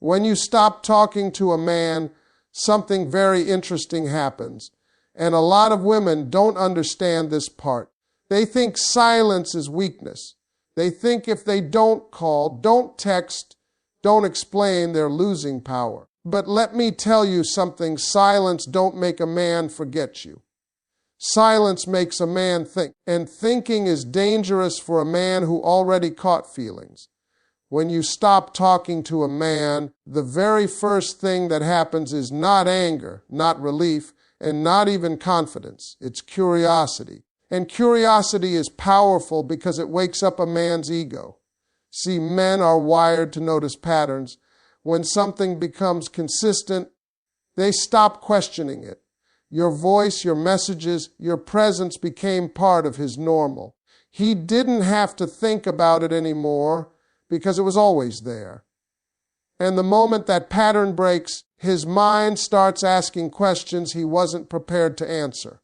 When you stop talking to a man, something very interesting happens. And a lot of women don't understand this part. They think silence is weakness. They think if they don't call, don't text, don't explain, they're losing power. But let me tell you something, silence don't make a man forget you. Silence makes a man think, and thinking is dangerous for a man who already caught feelings. When you stop talking to a man, the very first thing that happens is not anger, not relief, and not even confidence. It's curiosity. And curiosity is powerful because it wakes up a man's ego. See, men are wired to notice patterns. When something becomes consistent, they stop questioning it. Your voice, your messages, your presence became part of his normal. He didn't have to think about it anymore because it was always there. And the moment that pattern breaks, his mind starts asking questions he wasn't prepared to answer.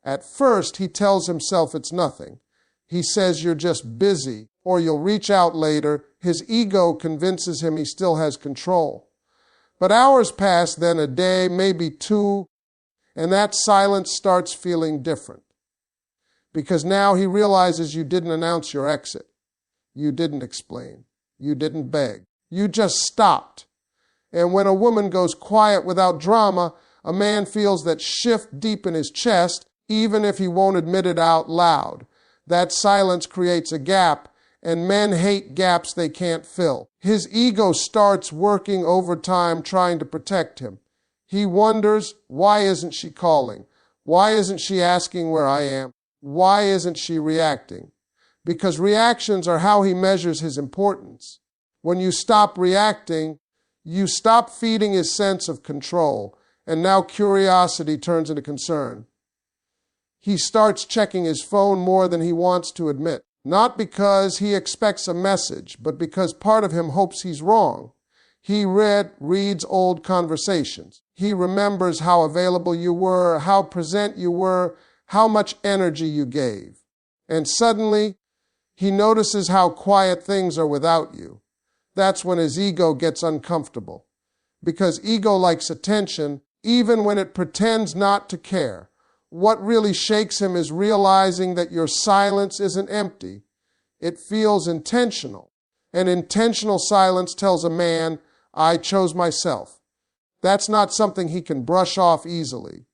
At first, he tells himself it's nothing. He says you're just busy, or you'll reach out later. His ego convinces him he still has control. But hours pass, then a day, maybe two, and that silence starts feeling different. Because now he realizes you didn't announce your exit. You didn't explain. You didn't beg. You just stopped. And when a woman goes quiet without drama, a man feels that shift deep in his chest, even if he won't admit it out loud. That silence creates a gap, and men hate gaps they can't fill. His ego starts working overtime trying to protect him. He wonders, why isn't she calling? Why isn't she asking where I am? Why isn't she reacting? Because reactions are how he measures his importance. When you stop reacting, you stop feeding his sense of control, and now curiosity turns into concern. He starts checking his phone more than he wants to admit, not because he expects a message, but because part of him hopes he's wrong. He reads old conversations. He remembers how available you were, how present you were, how much energy you gave. And suddenly, he notices how quiet things are without you. That's when his ego gets uncomfortable. Because ego likes attention, even when it pretends not to care. What really shakes him is realizing that your silence isn't empty. It feels intentional. And intentional silence tells a man, I chose myself. That's not something he can brush off easily.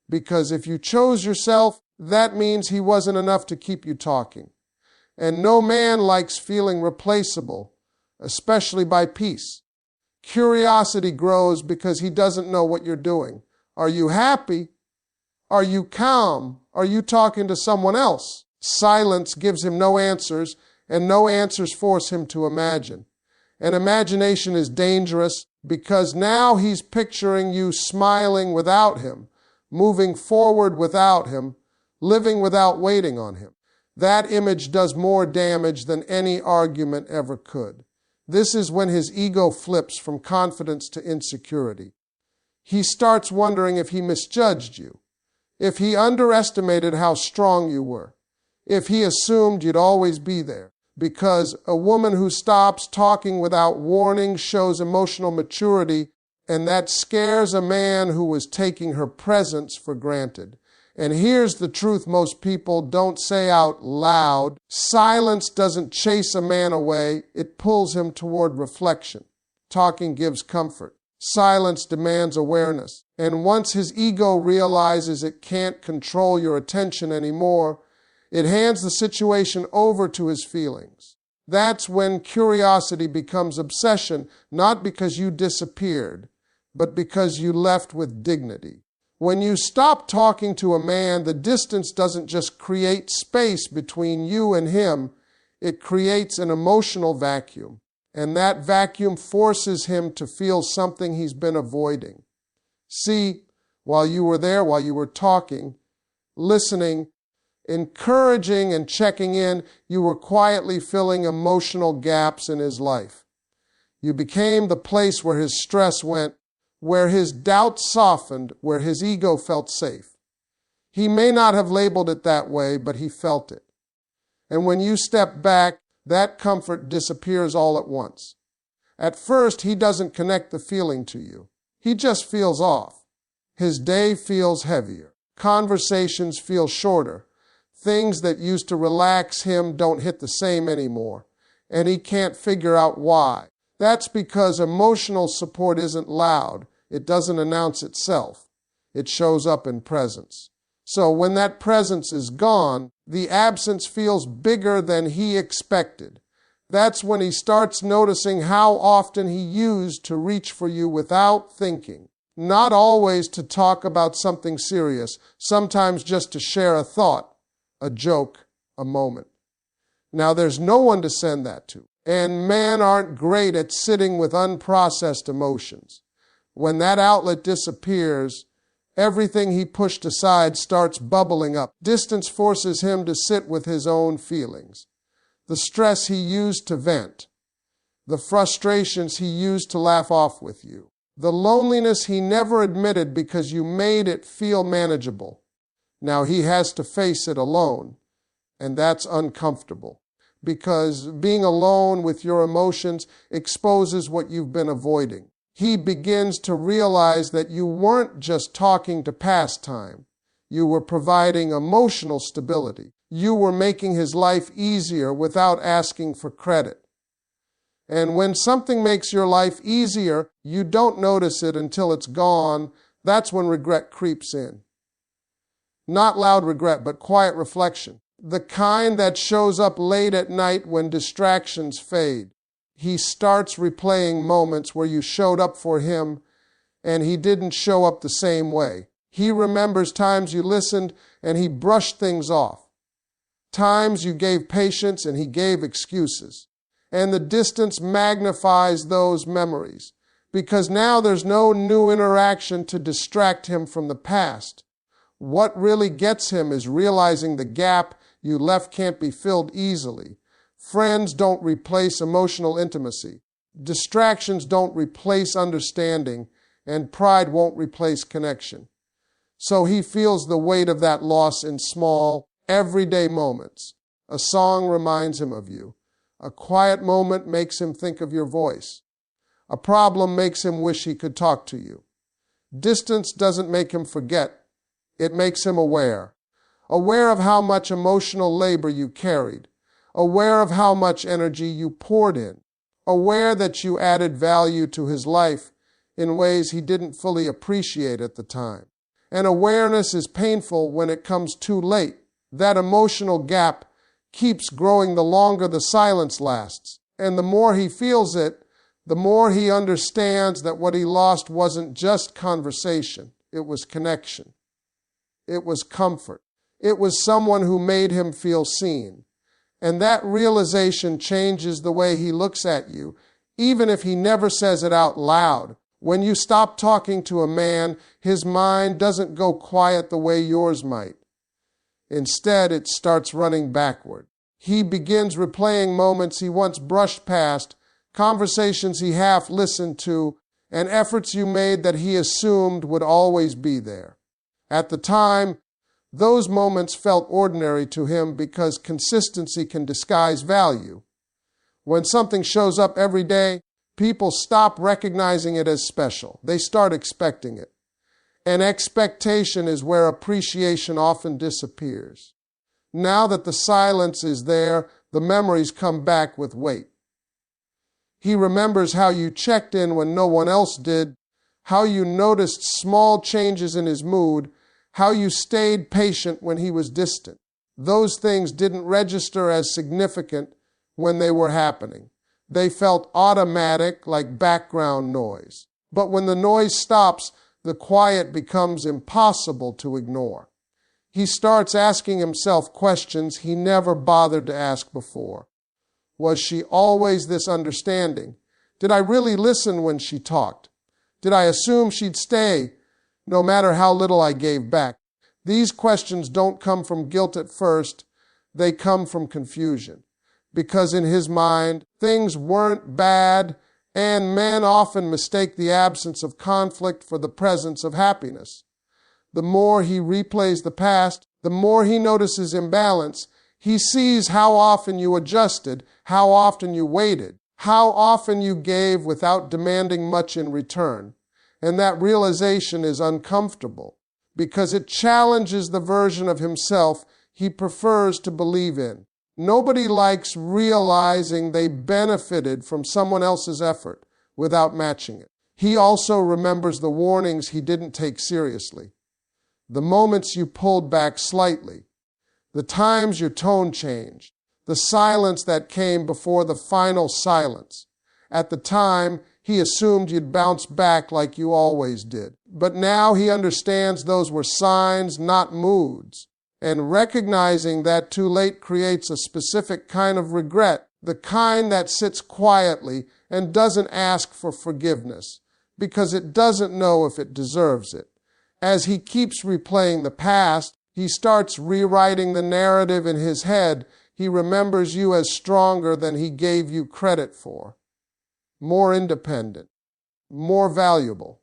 Because if you chose yourself, that means he wasn't enough to keep you talking. And no man likes feeling replaceable, especially by peace. Curiosity grows because he doesn't know what you're doing. Are you happy? Are you calm? Are you talking to someone else? Silence gives him no answers, and no answers force him to imagine. And imagination is dangerous because now he's picturing you smiling without him, moving forward without him, living without waiting on him. That image does more damage than any argument ever could. This is when his ego flips from confidence to insecurity. He starts wondering if he misjudged you, if he underestimated how strong you were, if he assumed you'd always be there. Because a woman who stops talking without warning shows emotional maturity, and that scares a man who was taking her presence for granted. And here's the truth most people don't say out loud. Silence doesn't chase a man away. It pulls him toward reflection. Talking gives comfort. Silence demands awareness. And once his ego realizes it can't control your attention anymore, it hands the situation over to his feelings. That's when curiosity becomes obsession, not because you disappeared, but because you left with dignity. When you stop talking to a man, the distance doesn't just create space between you and him, it creates an emotional vacuum. And that vacuum forces him to feel something he's been avoiding. See, while you were there, while you were talking, listening, encouraging and checking in, you were quietly filling emotional gaps in his life. You became the place where his stress went, where his doubt softened, where his ego felt safe. He may not have labeled it that way, but he felt it. And when you step back, that comfort disappears all at once. At first, he doesn't connect the feeling to you. He just feels off. His day feels heavier. Conversations feel shorter. Things that used to relax him don't hit the same anymore, and he can't figure out why. That's because emotional support isn't loud. It doesn't announce itself. It shows up in presence. So when that presence is gone, the absence feels bigger than he expected. That's when he starts noticing how often he used to reach for you without thinking. Not always to talk about something serious, sometimes just to share a thought, a joke, a moment. Now there's no one to send that to, and men aren't great at sitting with unprocessed emotions. When that outlet disappears, everything he pushed aside starts bubbling up. Distance forces him to sit with his own feelings. The stress he used to vent, the frustrations he used to laugh off with you, the loneliness he never admitted because you made it feel manageable. Now he has to face it alone, and that's uncomfortable because being alone with your emotions exposes what you've been avoiding. He begins to realize that you weren't just talking to pass time. You were providing emotional stability. You were making his life easier without asking for credit. And when something makes your life easier, you don't notice it until it's gone. That's when regret creeps in. Not loud regret, but quiet reflection. The kind that shows up late at night when distractions fade. He starts replaying moments where you showed up for him and he didn't show up the same way. He remembers times you listened and he brushed things off. Times you gave patience and he gave excuses. And the distance magnifies those memories because now there's no new interaction to distract him from the past. What really gets him is realizing the gap you left can't be filled easily. Friends don't replace emotional intimacy. Distractions don't replace understanding, and pride won't replace connection. So he feels the weight of that loss in small, everyday moments. A song reminds him of you. A quiet moment makes him think of your voice. A problem makes him wish he could talk to you. Distance doesn't make him forget. It makes him aware. Aware of how much emotional labor you carried. Aware of how much energy you poured in. Aware that you added value to his life in ways he didn't fully appreciate at the time. And awareness is painful when it comes too late. That emotional gap keeps growing the longer the silence lasts. And the more he feels it, the more he understands that what he lost wasn't just conversation. It was connection. It was comfort. It was someone who made him feel seen. And that realization changes the way he looks at you, even if he never says it out loud. When you stop talking to a man, his mind doesn't go quiet the way yours might. Instead, it starts running backward. He begins replaying moments he once brushed past, conversations he half listened to, and efforts you made that he assumed would always be there. At the time, those moments felt ordinary to him because consistency can disguise value. When something shows up every day, people stop recognizing it as special. They start expecting it. And expectation is where appreciation often disappears. Now that the silence is there, the memories come back with weight. He remembers how you checked in when no one else did, how you noticed small changes in his mood, how you stayed patient when he was distant. Those things didn't register as significant when they were happening. They felt automatic, like background noise. But when the noise stops, the quiet becomes impossible to ignore. He starts asking himself questions he never bothered to ask before. Was she always this understanding? Did I really listen when she talked? Did I assume she'd stay, no matter how little I gave back? These questions don't come from guilt at first. They come from confusion. Because in his mind, things weren't bad, and men often mistake the absence of conflict for the presence of happiness. The more he replays the past, the more he notices imbalance. He sees how often you adjusted, how often you waited, how often you gave without demanding much in return. And that realization is uncomfortable because it challenges the version of himself he prefers to believe in. Nobody likes realizing they benefited from someone else's effort without matching it. He also remembers the warnings he didn't take seriously, the moments you pulled back slightly, the times your tone changed, the silence that came before the final silence. At the time, he assumed you'd bounce back like you always did. But now he understands those were signs, not moods. And recognizing that too late creates a specific kind of regret, the kind that sits quietly and doesn't ask for forgiveness, because it doesn't know if it deserves it. As he keeps replaying the past, he starts rewriting the narrative in his head. He remembers you as stronger than he gave you credit for, more independent, more valuable,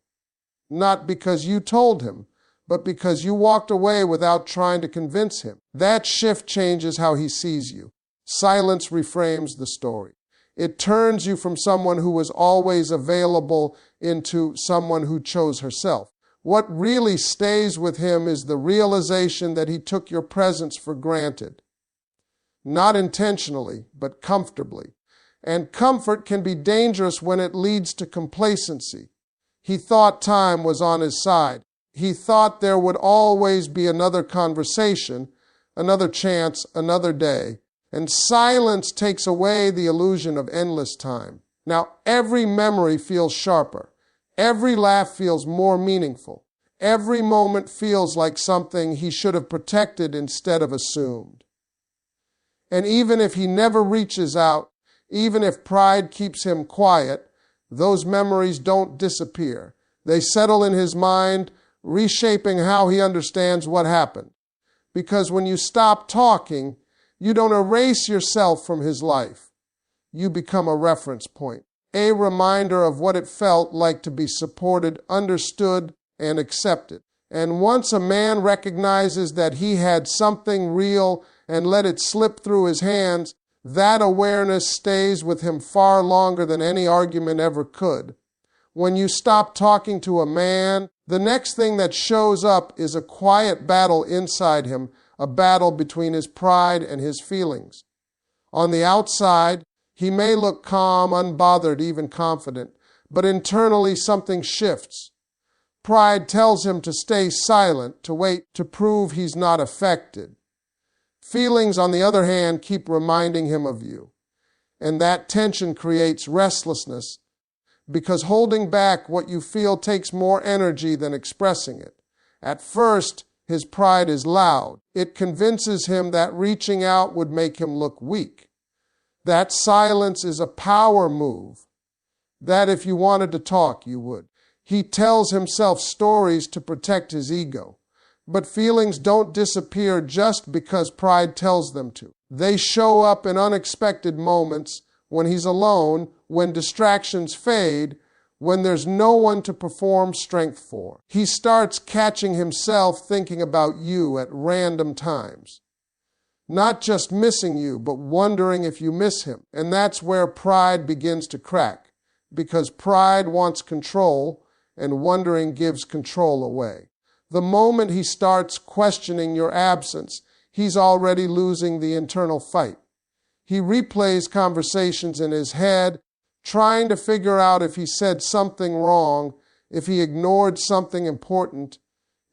not because you told him, but because you walked away without trying to convince him. That shift changes how he sees you. Silence reframes the story. It turns you from someone who was always available into someone who chose herself. What really stays with him is the realization that he took your presence for granted. Not intentionally, but comfortably. And comfort can be dangerous when it leads to complacency. He thought time was on his side. He thought there would always be another conversation, another chance, another day. And silence takes away the illusion of endless time. Now, every memory feels sharper. Every laugh feels more meaningful. Every moment feels like something he should have protected instead of assumed. And even if he never reaches out, even if pride keeps him quiet, those memories don't disappear. They settle in his mind, reshaping how he understands what happened. Because when you stop talking, you don't erase yourself from his life. You become a reference point, a reminder of what it felt like to be supported, understood, and accepted. And once a man recognizes that he had something real and let it slip through his hands, that awareness stays with him far longer than any argument ever could. When you stop talking to a man, the next thing that shows up is a quiet battle inside him, a battle between his pride and his feelings. On the outside, he may look calm, unbothered, even confident, but internally something shifts. Pride tells him to stay silent, to wait, to prove he's not affected. Feelings, on the other hand, keep reminding him of you. And that tension creates restlessness, because holding back what you feel takes more energy than expressing it. At first, his pride is loud. It convinces him that reaching out would make him look weak. That silence is a power move. That if you wanted to talk, you would. He tells himself stories to protect his ego. But feelings don't disappear just because pride tells them to. They show up in unexpected moments, when he's alone, when distractions fade, when there's no one to perform strength for. He starts catching himself thinking about you at random times. Not just missing you, but wondering if you miss him. And that's where pride begins to crack, because pride wants control, and wondering gives control away. The moment he starts questioning your absence, he's already losing the internal fight. He replays conversations in his head, trying to figure out if he said something wrong, if he ignored something important,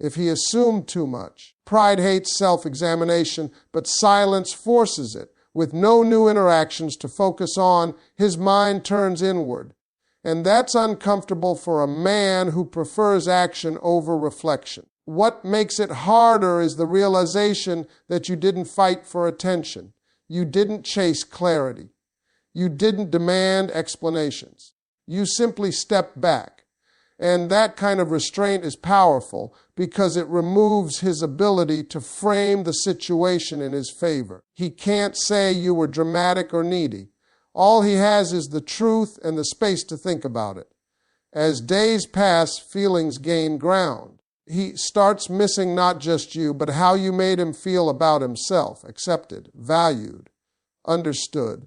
if he assumed too much. Pride hates self-examination, but silence forces it. With no new interactions to focus on, his mind turns inward. And that's uncomfortable for a man who prefers action over reflection. What makes it harder is the realization that you didn't fight for attention. You didn't chase clarity. You didn't demand explanations. You simply stepped back. And that kind of restraint is powerful because it removes his ability to frame the situation in his favor. He can't say you were dramatic or needy. All he has is the truth and the space to think about it. As days pass, feelings gain ground. He starts missing not just you, but how you made him feel about himself, accepted, valued, understood.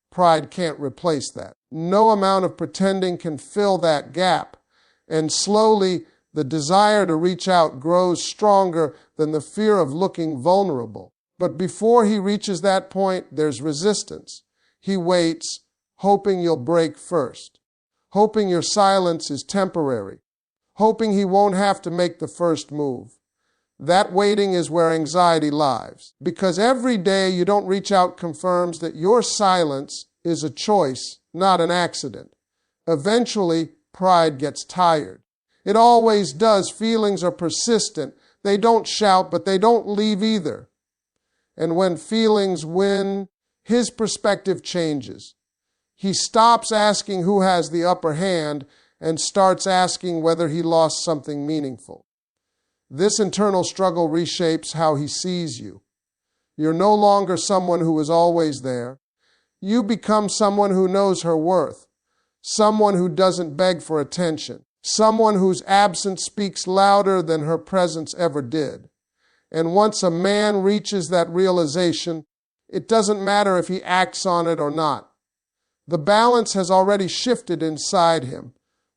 Pride can't replace that. No amount of pretending can fill that gap, and slowly the desire to reach out grows stronger than the fear of looking vulnerable. But before he reaches that point, there's resistance. He waits, hoping you'll break first, hoping your silence is temporary, hoping he won't have to make the first move. That waiting is where anxiety lies, because every day you don't reach out confirms that your silence is a choice, not an accident. Eventually, pride gets tired. It always does. Feelings are persistent. They don't shout, but they don't leave either. And when feelings win, his perspective changes. He stops asking who has the upper hand and starts asking whether he lost something meaningful. This internal struggle reshapes how he sees you. You're no longer someone who is always there. You become someone who knows her worth, someone who doesn't beg for attention, someone whose absence speaks louder than her presence ever did. And once a man reaches that realization, it doesn't matter if he acts on it or not. The balance has already shifted inside him.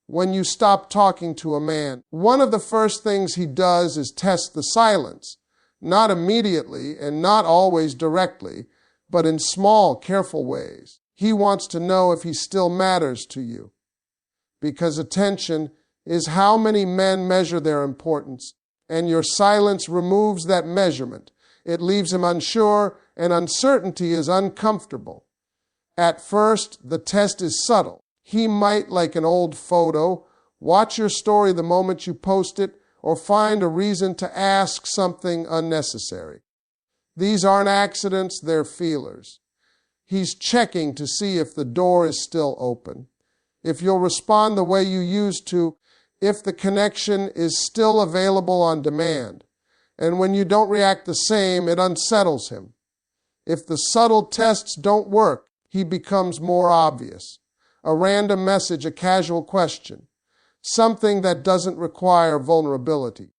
When you stop talking to a man, one of the first things he does is test the silence, not immediately and not always directly, but in small, careful ways. He wants to know if he still matters to you. Because attention is how many men measure their importance, and your silence removes that measurement. It leaves him unsure, and uncertainty is uncomfortable. At first, the test is subtle. He might, like an old photo, watch your story the moment you post it, or find a reason to ask something unnecessary. These aren't accidents, they're feelers. He's checking to see if the door is still open, if you'll respond the way you used to, if the connection is still available on demand. And when you don't react the same, it unsettles him. If the subtle tests don't work, he becomes more obvious. A random message, a casual question, something that doesn't require vulnerability.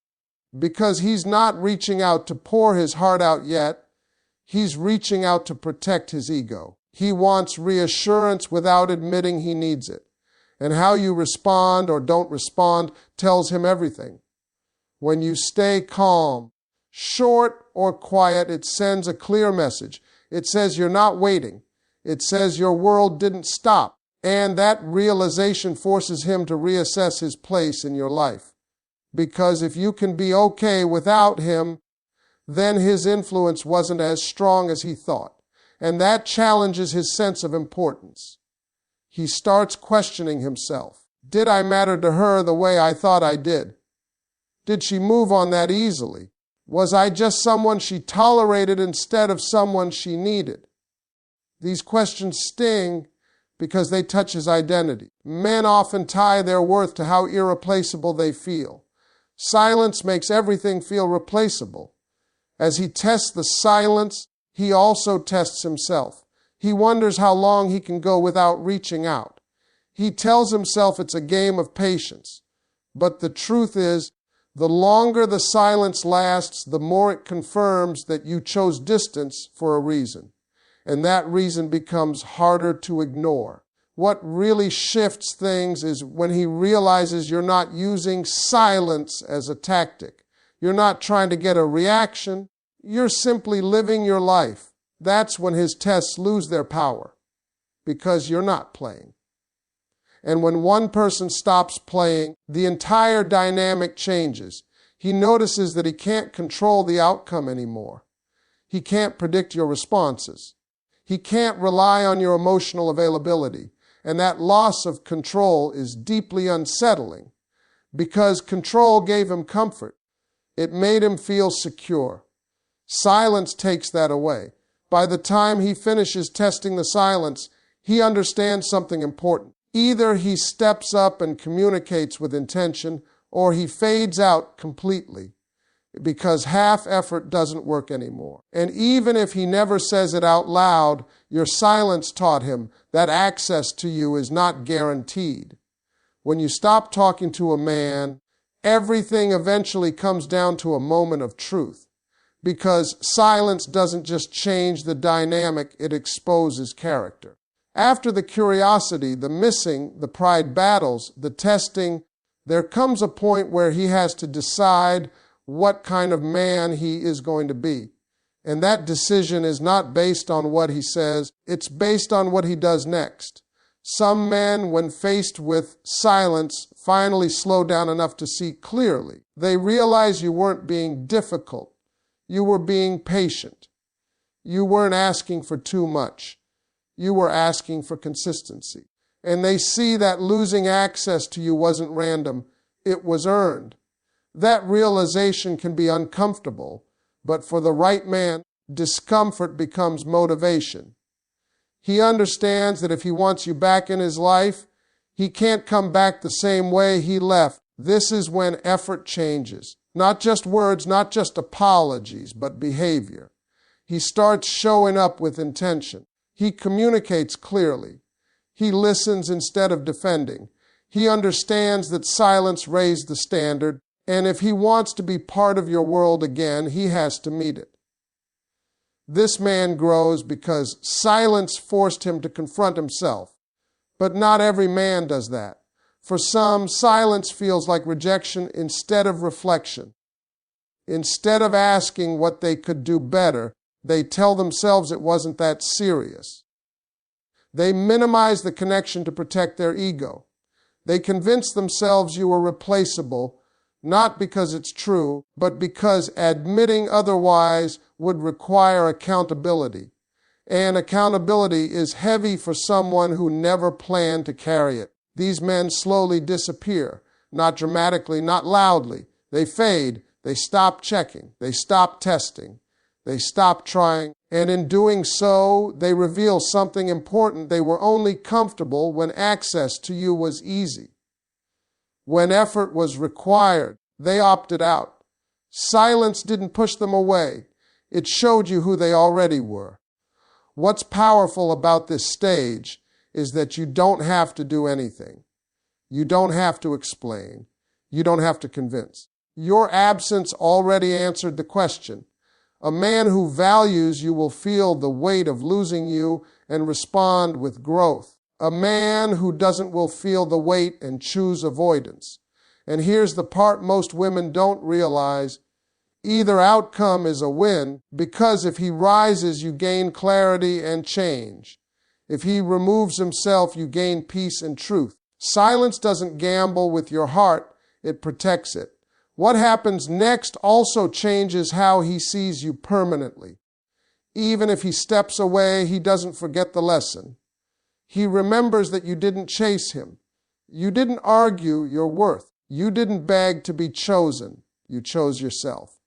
Because he's not reaching out to pour his heart out yet, he's reaching out to protect his ego. He wants reassurance without admitting he needs it. And how you respond or don't respond tells him everything. When you stay calm, short or quiet, it sends a clear message. It says you're not waiting. It says your world didn't stop. And that realization forces him to reassess his place in your life. Because if you can be okay without him, then his influence wasn't as strong as he thought. And that challenges his sense of importance. He starts questioning himself. Did I matter to her the way I thought I did? Did she move on that easily? Was I just someone she tolerated instead of someone she needed? These questions sting because they touch his identity. Men often tie their worth to how irreplaceable they feel. Silence makes everything feel replaceable. As he tests the silence, he also tests himself. He wonders how long he can go without reaching out. He tells himself it's a game of patience. But the truth is, the longer the silence lasts, the more it confirms that you chose distance for a reason. And that reason becomes harder to ignore. What really shifts things is when he realizes you're not using silence as a tactic. You're not trying to get a reaction. You're simply living your life. That's when his tests lose their power, because you're not playing. And when one person stops playing, the entire dynamic changes. He notices that he can't control the outcome anymore. He can't predict your responses. He can't rely on your emotional availability. And that loss of control is deeply unsettling, because control gave him comfort. It made him feel secure. Silence takes that away. By the time he finishes testing the silence, he understands something important. Either he steps up and communicates with intention, or he fades out completely, because half effort doesn't work anymore. And even if he never says it out loud, your silence taught him that access to you is not guaranteed. When you stop talking to a man, everything eventually comes down to a moment of truth. Because silence doesn't just change the dynamic, it exposes character. After the curiosity, the missing, the pride battles, the testing, there comes a point where he has to decide what kind of man he is going to be. And that decision is not based on what he says, it's based on what he does next. Some men, when faced with silence, finally slow down enough to see clearly. They realize you weren't being difficult. You were being patient. You weren't asking for too much. You were asking for consistency. And they see that losing access to you wasn't random. It was earned. That realization can be uncomfortable, but for the right man, discomfort becomes motivation. He understands that if he wants you back in his life, he can't come back the same way he left. This is when effort changes. Not just words, not just apologies, but behavior. He starts showing up with intention. He communicates clearly. He listens instead of defending. He understands that silence raised the standard, and if he wants to be part of your world again, he has to meet it. This man grows because silence forced him to confront himself. But not every man does that. For some, silence feels like rejection instead of reflection. Instead of asking what they could do better, they tell themselves it wasn't that serious. They minimize the connection to protect their ego. They convince themselves you were replaceable, not because it's true, but because admitting otherwise would require accountability. And accountability is heavy for someone who never planned to carry it. These men slowly disappear, not dramatically, not loudly. They fade, they stop checking, they stop testing, they stop trying, and in doing so, they reveal something important. They were only comfortable when access to you was easy. When effort was required, they opted out. Silence didn't push them away. It showed you who they already were. What's powerful about this stage is that you don't have to do anything. You don't have to explain. You don't have to convince. Your absence already answered the question. A man who values you will feel the weight of losing you and respond with growth. A man who doesn't will feel the weight and choose avoidance. And here's the part most women don't realize. Either outcome is a win, because if he rises, you gain clarity and change. If he removes himself, you gain peace and truth. Silence doesn't gamble with your heart, it protects it. What happens next also changes how he sees you permanently. Even if he steps away, he doesn't forget the lesson. He remembers that you didn't chase him. You didn't argue your worth. You didn't beg to be chosen. You chose yourself.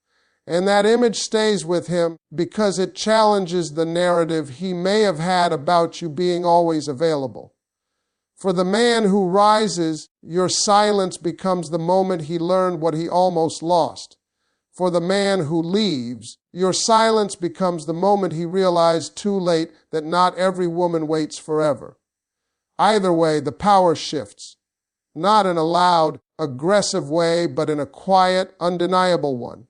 And that image stays with him because it challenges the narrative he may have had about you being always available. For the man who rises, your silence becomes the moment he learned what he almost lost. For the man who leaves, your silence becomes the moment he realized too late that not every woman waits forever. Either way, the power shifts, not in a loud, aggressive way, but in a quiet, undeniable one.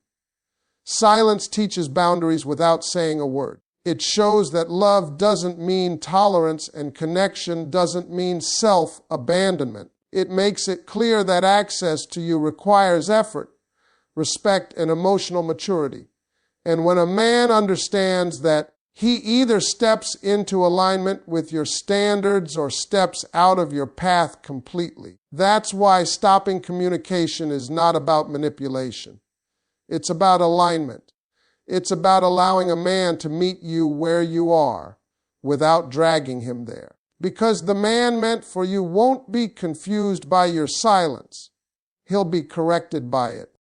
Silence teaches boundaries without saying a word. It shows that love doesn't mean tolerance and connection doesn't mean self-abandonment. It makes it clear that access to you requires effort, respect, and emotional maturity. And when a man understands that, he either steps into alignment with your standards or steps out of your path completely. That's why stopping communication is not about manipulation. It's about alignment. It's about allowing a man to meet you where you are without dragging him there. Because the man meant for you won't be confused by your silence. He'll be corrected by it.